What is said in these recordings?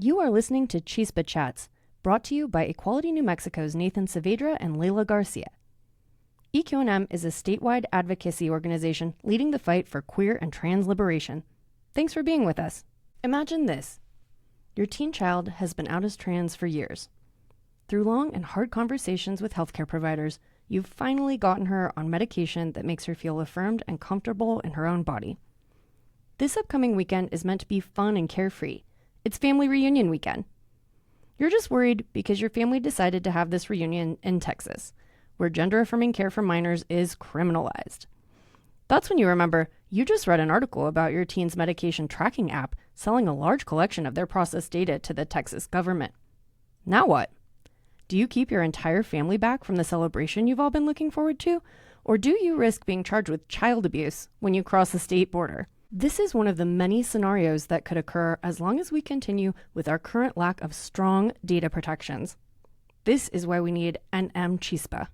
You are listening to CHISPA Chats, brought to you by Equality New Mexico's Nathan Saavedra and Layla Garcia. ACLU-NM is a statewide advocacy organization leading the fight for queer and trans liberation. Thanks for being with us. Imagine this. Your teen child has been out as trans for years. Through long and hard conversations with healthcare providers, you've finally gotten her on medication that makes her feel affirmed and comfortable in her own body. This upcoming weekend is meant to be fun and carefree. It's family reunion weekend. You're just worried because your family decided to have this reunion in Texas, where gender-affirming care for minors is criminalized. That's when you remember you just read an article about your teen's medication tracking app selling a large collection of their processed data to the Texas government. Now what? Do you keep your entire family back from the celebration you've all been looking forward to? Or do you risk being charged with child abuse when you cross the state border? This is one of the many scenarios that could occur as long as we continue with our current lack of strong data protections. This is why we need NMCHISPA.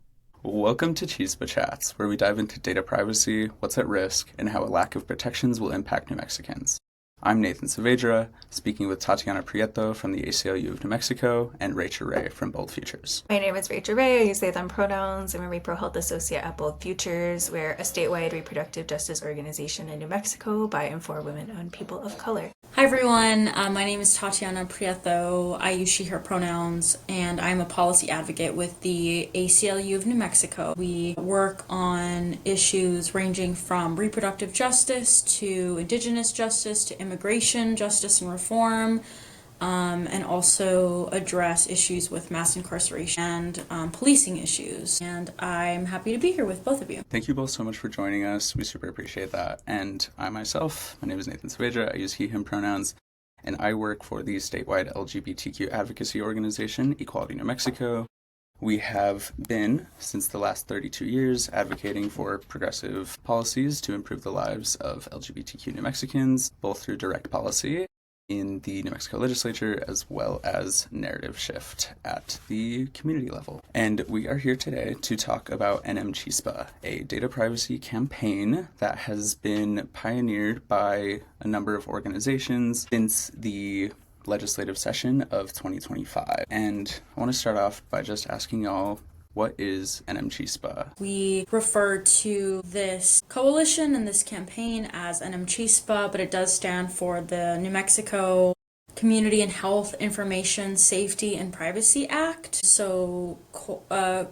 Welcome to CHISPA Chats, where we dive into data privacy, what's at risk, and how a lack of protections will impact New Mexicans. I'm Nathan Saavedra, speaking with Tatiana Prieto from the ACLU of New Mexico and Rach Arrey from Bold Futures. My name is Rach Arrey. I use they, them pronouns. I'm a Repro Health Associate at Bold Futures. We're a statewide reproductive justice organization in New Mexico by and for women and people of color. Hi everyone, my name is Tatiana Prieto. I use she, her pronouns, and I'm a policy advocate with the ACLU of New Mexico. We work on issues ranging from reproductive justice to indigenous justice to immigration justice and reform, and also address issues with mass incarceration and policing issues. And I'm happy to be here with both of you. Thank you both so much for joining us. We super appreciate that. And I myself, my name is Nathan Saavedra. I use he, him pronouns, and I work for the statewide LGBTQ advocacy organization, Equality New Mexico. We have been, since the last 32 years, advocating for progressive policies to improve the lives of LGBTQ New Mexicans, both through direct policy in the New Mexico legislature, as well as narrative shift at the community level. And we are here today to talk about NMCHISPA, a data privacy campaign that has been pioneered by a number of organizations since the legislative session of 2025. And I want to start off by just asking y'all, what is NMCHISPA? We refer to this coalition and this campaign as NMCHISPA, but it does stand for the New Mexico Community and Health Information Safety and Privacy Act. So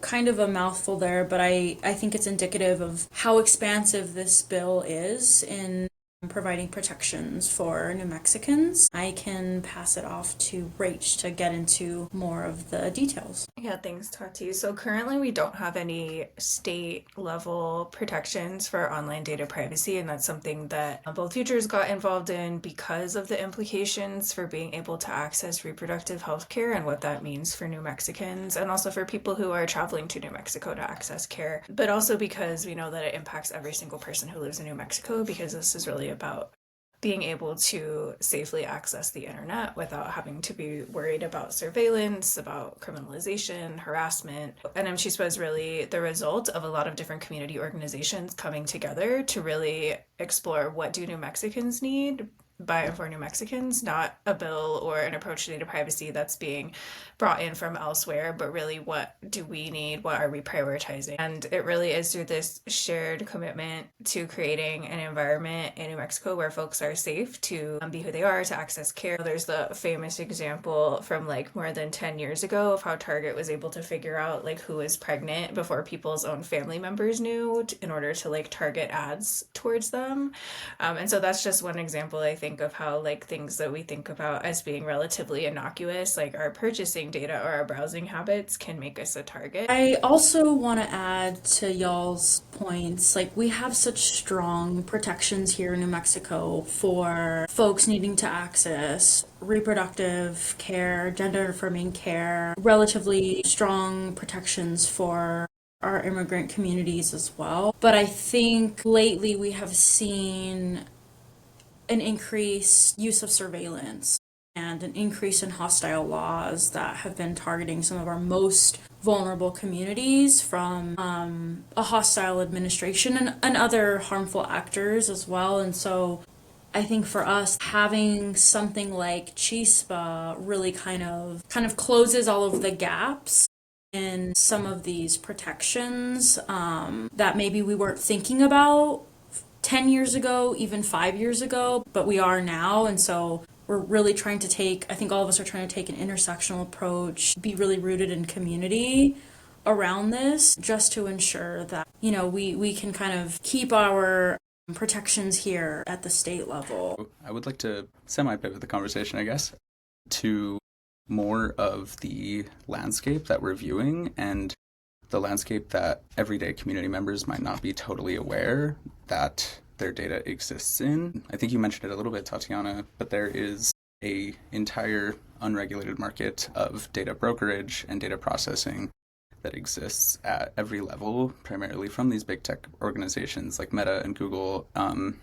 kind of a mouthful there, but I think it's indicative of how expansive this bill is in providing protections for New Mexicans. I can pass it off to Rach to get into more of the details. Yeah, thanks, Tati. So currently we don't have any state level protections for online data privacy, and that's something that Bold Futures got involved in because of the implications for being able to access reproductive health care and what that means for New Mexicans, and also for people who are traveling to New Mexico to access care, but also because we know that it impacts every single person who lives in New Mexico, because this is really about being able to safely access the internet without having to be worried about surveillance, about criminalization, harassment. NMCHISPA is really the result of a lot of different community organizations coming together to really explore what do New Mexicans need by and for New Mexicans, not a bill or an approach to data privacy that's being brought in from elsewhere, but really what do we need, what are we prioritizing? And it really is through this shared commitment to creating an environment in New Mexico where folks are safe to be who they are, to access care. There's the famous example from like more than 10 years ago of how Target was able to figure out like who was pregnant before people's own family members knew in order to like target ads towards them. And so that's just one example, I think, of how like things that we think about as being relatively innocuous, like our purchasing data or our browsing habits, can make us a target. I also want to add to y'all's points, like we have such strong protections here in New Mexico for folks needing to access reproductive care, gender affirming care, relatively strong protections for our immigrant communities as well. But I think lately we have seen an increased use of surveillance and an increase in hostile laws that have been targeting some of our most vulnerable communities from a hostile administration and other harmful actors as well. And so I think for us, having something like CHISPA really kind of closes all of the gaps in some of these protections that maybe we weren't thinking about 10 years ago, even 5 years ago, but we are now. And so we're really trying to take, I think all of us are trying to take an intersectional approach, be really rooted in community around this, just to ensure that, we can kind of keep our protections here at the state level. I would like to semi-pivot the conversation, I guess, to more of the landscape that we're viewing and the landscape that everyday community members might not be totally aware that their data exists in. I think you mentioned it a little bit, Tatiana, but there is an entire unregulated market of data brokerage and data processing that exists at every level, primarily from these big tech organizations like Meta and Google and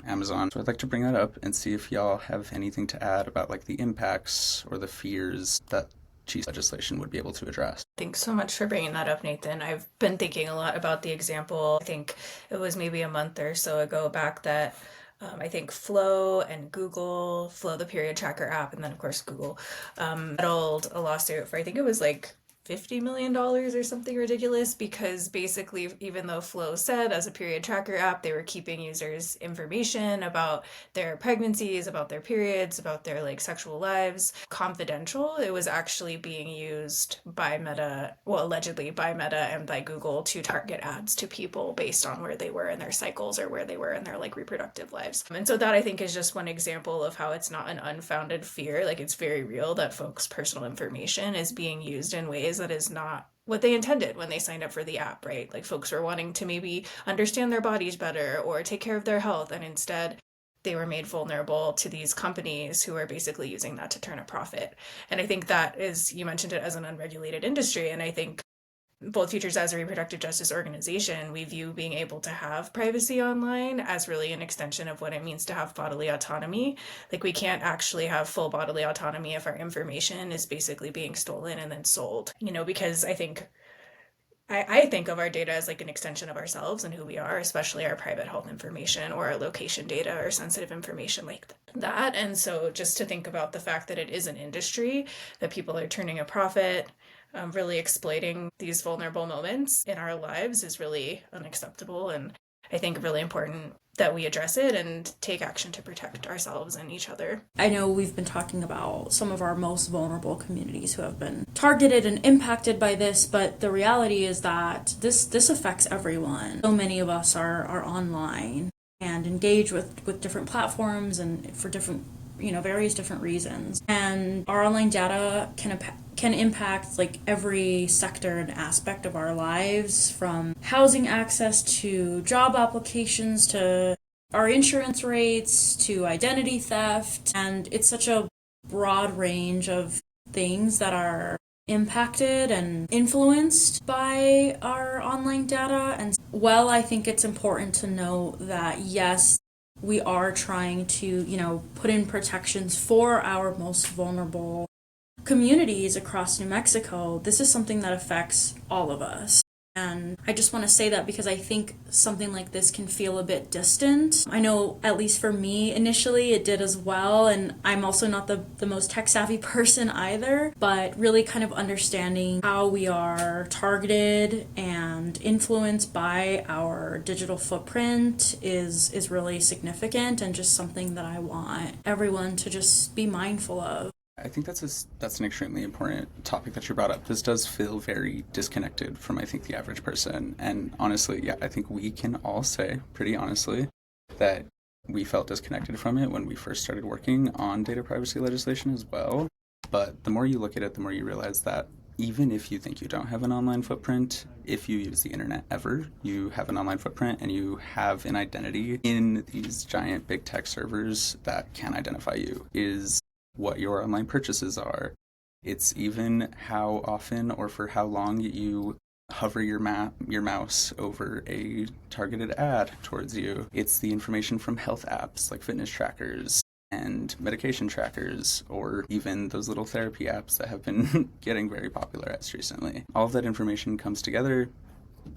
Amazon. So I'd like to bring that up and see if y'all have anything to add about like the impacts or the fears that CHISPA legislation would be able to address. Thanks so much for bringing that up, Nathan. I've been thinking a lot about the example. I think it was maybe a month or so ago back that I think Flow and Google, Flow the period tracker app, and then of course Google, settled a lawsuit for, I think it was like $50 million or something ridiculous, because basically, even though Flow said as a period tracker app, they were keeping users' information about their pregnancies, about their periods, about their like sexual lives confidential, it was actually being used by Meta, well, allegedly by Meta and by Google to target ads to people based on where they were in their cycles or where they were in their like reproductive lives. And so that I think is just one example of how it's not an unfounded fear. Like it's very real that folks' personal information is being used in ways that is not what they intended when they signed up for the app, right? Like folks were wanting to maybe understand their bodies better or take care of their health, and instead they were made vulnerable to these companies who are basically using that to turn a profit. And I think that is, you mentioned it as an unregulated industry, and I think both Futures as a reproductive justice organization, we view being able to have privacy online as really an extension of what it means to have bodily autonomy. Like we can't actually have full bodily autonomy if our information is basically being stolen and then sold, because I think of our data as like an extension of ourselves and who we are, especially our private health information or our location data or sensitive information like that. And so just to think about the fact that it is an industry, that people are turning a profit, really exploiting these vulnerable moments in our lives is really unacceptable. And I think really important that we address it and take action to protect ourselves and each other. I know we've been talking about some of our most vulnerable communities who have been targeted and impacted by this, but the reality is that this affects everyone. So many of us are online and engage with different platforms and for different, various different reasons. And our online data can impact like every sector and aspect of our lives, from housing access to job applications to our insurance rates to identity theft. And it's such a broad range of things that are impacted and influenced by our online data. And I think it's important to know that yes, we are trying to, put in protections for our most vulnerable communities across New Mexico. This is something that affects all of us. And I just want to say that because I think something like this can feel a bit distant. I know, at least for me, initially it did as well. And I'm also not the most tech savvy person either, but really kind of understanding how we are targeted and influenced by our digital footprint is really significant and just something that I want everyone to just be mindful of. I think that's an extremely important topic that you brought up. This does feel very disconnected from, I think, the average person. And honestly, I think we can all say, pretty honestly, that we felt disconnected from it when we first started working on data privacy legislation as well. But the more you look at it, the more you realize that even if you think you don't have an online footprint, if you use the internet ever, you have an online footprint and you have an identity in these giant big tech servers that can identify you, is what your online purchases are. It's even how often or for how long you hover your mouse over a targeted ad towards you. It's the information from health apps like fitness trackers and medication trackers, or even those little therapy apps that have been getting very popular as recently. All of that information comes together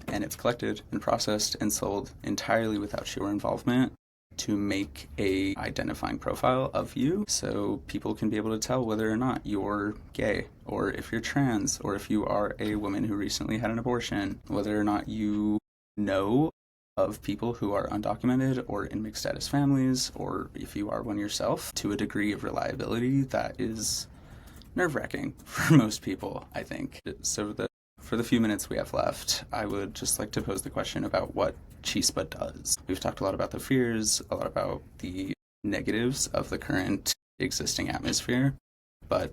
and it's collected and processed and sold entirely without your involvement. to make a identifying profile of you so people can be able to tell whether or not you're gay, or if you're trans, or if you are a woman who recently had an abortion, whether or not you know of people who are undocumented or in mixed status families, or if you are one yourself, to a degree of reliability that is nerve-wracking for most people, I think. So for the few minutes we have left, I would just like to pose the question about what CHISPA does. We've talked a lot about the fears, a lot about the negatives of the current existing atmosphere, but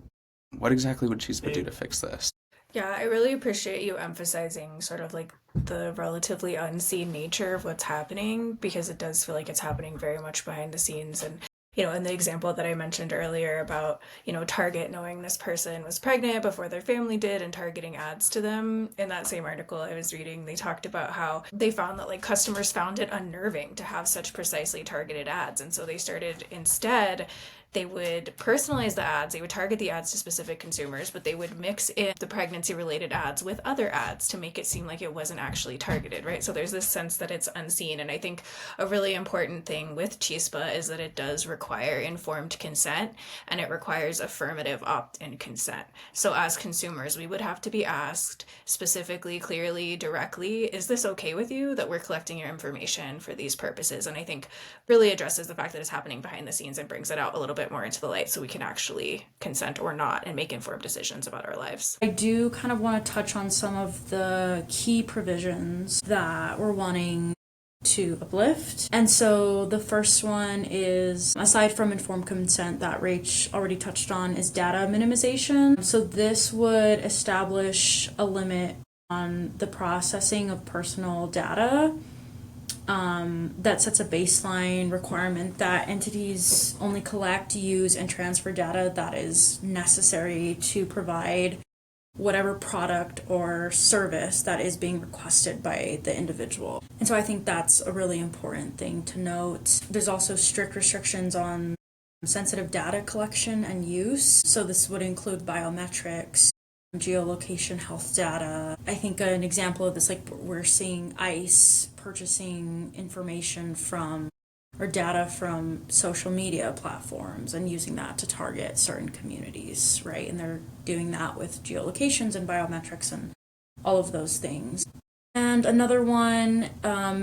what exactly would CHISPA do to fix this? Yeah, I really appreciate you emphasizing sort of like the relatively unseen nature of what's happening, because it does feel like it's happening very much behind the scenes. And, in the example that I mentioned earlier about, Target knowing this person was pregnant before their family did and targeting ads to them. In that same article I was reading, they talked about how they found that like customers found it unnerving to have such precisely targeted ads. And so they started instead, they would personalize the ads, they would target the ads to specific consumers, but they would mix in the pregnancy-related ads with other ads to make it seem like it wasn't actually targeted, right? So there's this sense that it's unseen, and I think a really important thing with CHISPA is that it does require informed consent, and it requires affirmative opt-in consent. So as consumers, we would have to be asked specifically, clearly, directly, is this okay with you that we're collecting your information for these purposes? And I think really addresses the fact that it's happening behind the scenes and brings it out a little bit more into the light so we can actually consent or not and make informed decisions about our lives. I do kind of want to touch on some of the key provisions that we're wanting to uplift. And so the first one is, aside from informed consent that Rach already touched on, is data minimization. So this would establish a limit on the processing of personal data that sets a baseline requirement that entities only collect, use, and transfer data that is necessary to provide whatever product or service that is being requested by the individual. And so I think that's a really important thing to note. There's also strict restrictions on sensitive data collection and use. So this would include biometrics, geolocation, health data. I think an example of this, like we're seeing ICE purchasing information from or data from social media platforms and using that to target certain communities, right? And they're doing that with geolocations and biometrics and all of those things. And another one,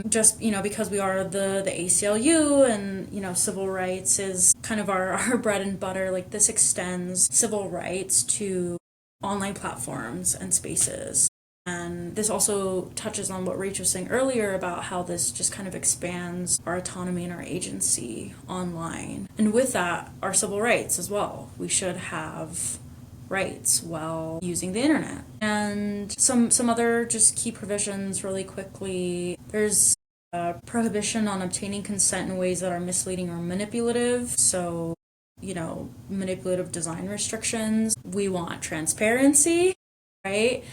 just, because we are the ACLU and, civil rights is kind of our bread and butter, like this extends civil rights to online platforms and spaces. And this also touches on what Rach was saying earlier about how this just kind of expands our autonomy and our agency online. And with that, our civil rights as well. We should have rights while using the internet. And some other just key provisions really quickly. There's a prohibition on obtaining consent in ways that are misleading or manipulative. So, manipulative design restrictions. We want transparency, right?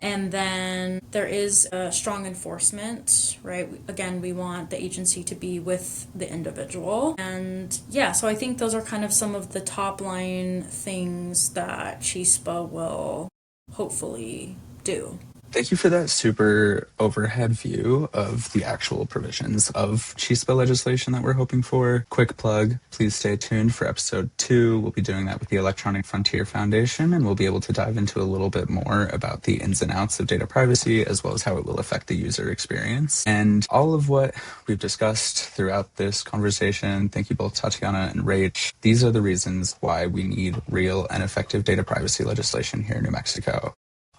And then there is a strong enforcement, right? Again, we want the agency to be with the individual. And yeah, so I think those are kind of some of the top line things that CHISPA will hopefully do. Thank you for that super overhead view of the actual provisions of CHISPA legislation that we're hoping for. Quick plug, please stay tuned for episode 2. We'll be doing that with the Electronic Frontier Foundation, and we'll be able to dive into a little bit more about the ins and outs of data privacy, as well as how it will affect the user experience. And all of what we've discussed throughout this conversation, thank you both Tatiana and Rach, these are the reasons why we need real and effective data privacy legislation here in New Mexico.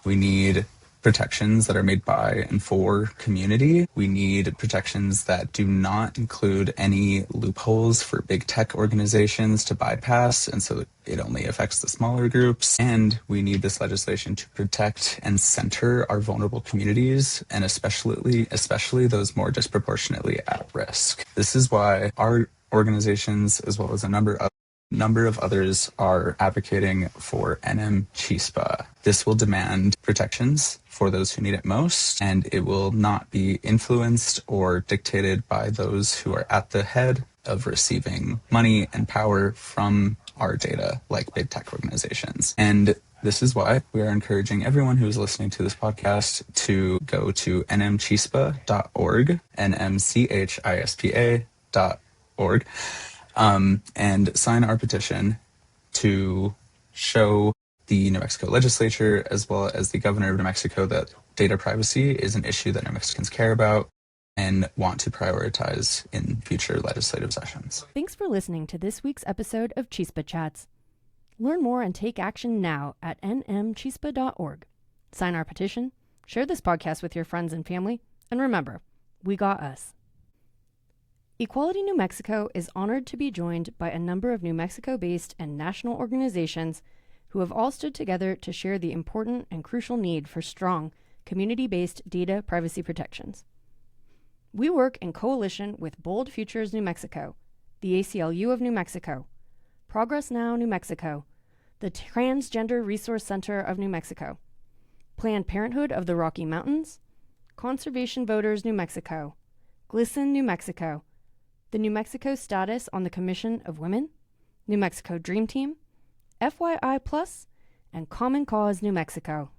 We need protections that are made by and for community. We need protections that do not include any loopholes for big tech organizations to bypass, and so it only affects the smaller groups. And we need this legislation to protect and center our vulnerable communities, and especially those more disproportionately at risk. This is why our organizations, as well as a number of others, are advocating for NMCHISPA. This will demand protections for those who need it most, and it will not be influenced or dictated by those who are at the head of receiving money and power from our data, like big tech organizations. And this is why we are encouraging everyone who is listening to this podcast to go to nmchispa.org, nmchispa.org, NMCHISPA.org, and sign our petition to show the New Mexico legislature as well as the governor of New Mexico that data privacy is an issue that New Mexicans care about and want to prioritize in future legislative sessions. Thanks for listening to this week's episode of CHISPA Chats. Learn more and take action now at NMCHISPA.org. Sign our petition, share this podcast with your friends and family, and remember, we got us. Equality New Mexico is honored to be joined by a number of New Mexico-based and national organizations who have all stood together to share the important and crucial need for strong, community-based data privacy protections. We work in coalition with Bold Futures New Mexico, the ACLU of New Mexico, Progress Now New Mexico, the Transgender Resource Center of New Mexico, Planned Parenthood of the Rocky Mountains, Conservation Voters New Mexico, GLSEN New Mexico, the New Mexico Status on the Commission of Women, New Mexico Dream Team, FYI Plus, and Common Cause New Mexico.